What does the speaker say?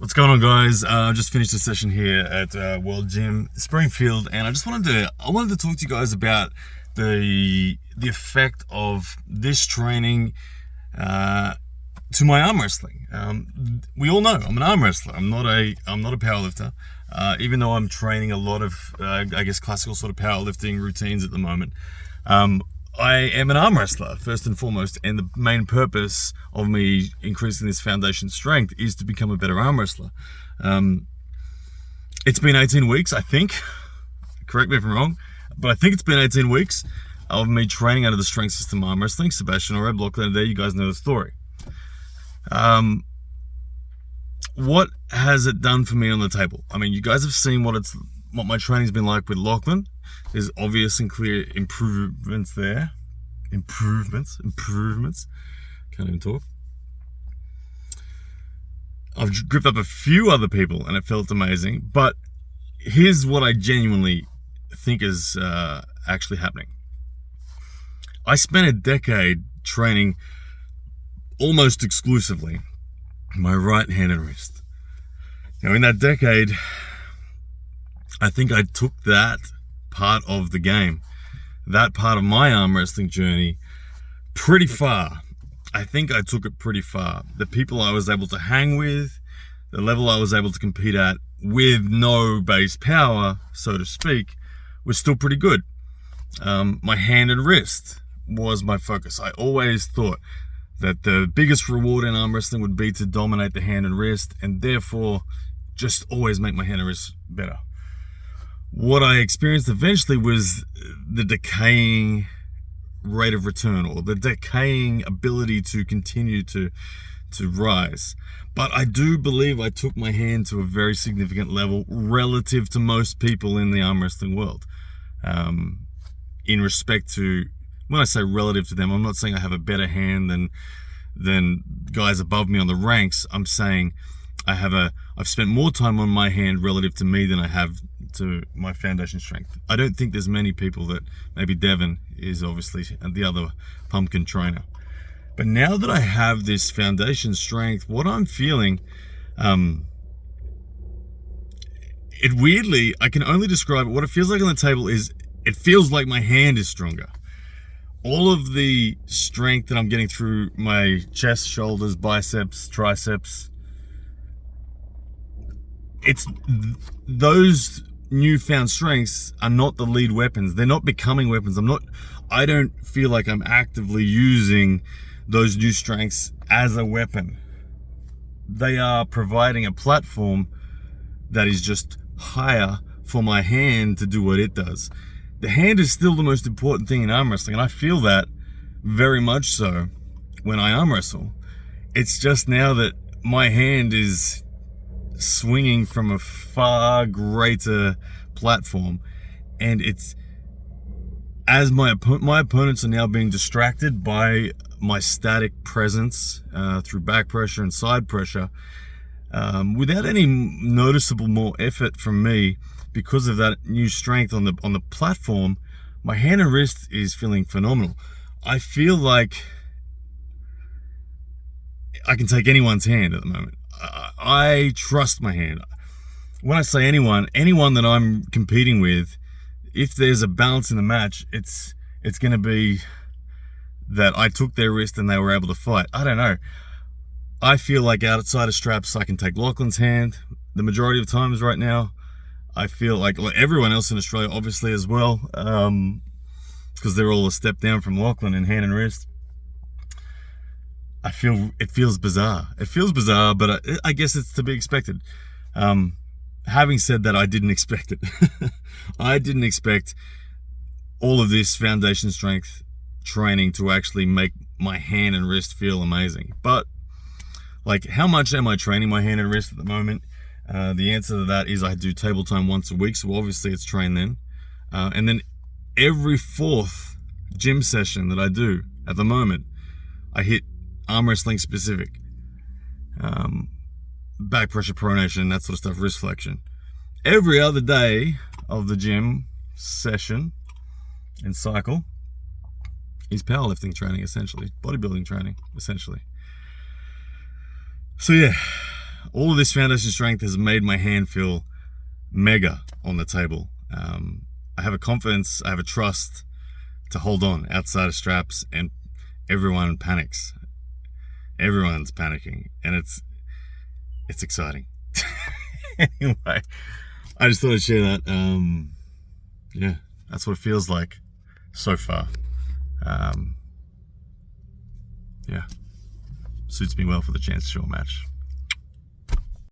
What's going on, guys? I just finished a session here at World Gym Springfield, and I wanted to talk to you guys about the effect of this training to my arm wrestling. We all know I'm an arm wrestler. I'm not a powerlifter, even though I'm training a lot of classical sort of powerlifting routines at the moment. I am an arm wrestler, first and foremost, and the main purpose of me increasing this foundation strength is to become a better arm wrestler. It's been 18 weeks, I think. Correct me if I'm wrong, but I think it's been 18 weeks of me training under the strength system arm wrestling. Sebastian Oreb, Lachlan there, you guys know the story. What has it done for me on the table? I mean, you guys have seen what my training's been like with Lachlan. There's obvious and clear improvements there. Improvements. Can't even talk. I've gripped up a few other people and it felt amazing. But here's what I genuinely think is actually happening. I spent a decade training almost exclusively my right hand and wrist. Now, in that decade, I think I took that part of the game, that part of my arm wrestling journey, pretty far. I think I took it pretty far. The people I was able to hang with, the level I was able to compete at with no base power, so to speak, was still pretty good. My hand and wrist was my focus. I always thought that the biggest reward in arm wrestling would be to dominate the hand and wrist, and therefore just always make my hand and wrist better. What I experienced eventually was the decaying rate of return, or the decaying ability to continue to rise. But I do believe I took my hand to a very significant level relative to most people in the arm wrestling world. In respect to, when I say relative to them, I'm not saying I have a better hand than guys above me on the ranks. I'm saying I've spent more time on my hand relative to me than I have to my foundation strength. I don't think there's many people that, maybe Devin is obviously the other pumpkin trainer. But now that I have this foundation strength, what I'm feeling, it weirdly, I can only describe it. What it feels like on the table is, it feels like my hand is stronger. All of the strength that I'm getting through my chest, shoulders, biceps, triceps, those newfound strengths are not the lead weapons. They're not becoming weapons. I don't feel like I'm actively using those new strengths as a weapon. They are providing a platform that is just higher for my hand to do what it does. The hand is still the most important thing in arm wrestling, and I feel that very much so when I arm wrestle. It's just now that my hand is swinging from a far greater platform, and it's as my opponents are now being distracted by my static presence through back pressure and side pressure, without any noticeable more effort from me because of that new strength on the platform. My hand and wrist is feeling phenomenal. I feel like I can take anyone's hand at the moment. I trust my hand. When I say anyone that I'm competing with, if there's a balance in the match, it's going to be that I took their wrist and they were able to fight. I don't know. I feel like outside of straps, I can take Lachlan's hand the majority of times right now. I feel like everyone else in Australia, obviously, as well, because they're all a step down from Lachlan in hand and wrist. It feels bizarre. It feels bizarre, but I guess it's to be expected. Having said that, I didn't expect it. I didn't expect all of this foundation strength training to actually make my hand and wrist feel amazing. But like, how much am I training my hand and wrist at the moment? The answer to that is I do table time once a week, so obviously it's trained then. And then every fourth gym session that I do at the moment, I hit arm wrestling specific. Back pressure, pronation, that sort of stuff, wrist flexion. Every other day of the gym session and cycle is powerlifting training, essentially. Bodybuilding training, essentially. So yeah, all of this foundation strength has made my hand feel mega on the table. I have a confidence, I have a trust to hold on outside of straps, and everyone panics. Everyone's panicking, and it's exciting. Anyway, I just thought I'd share that. Yeah, that's what it feels like so far. Yeah, suits me well for the Chance Shaw match.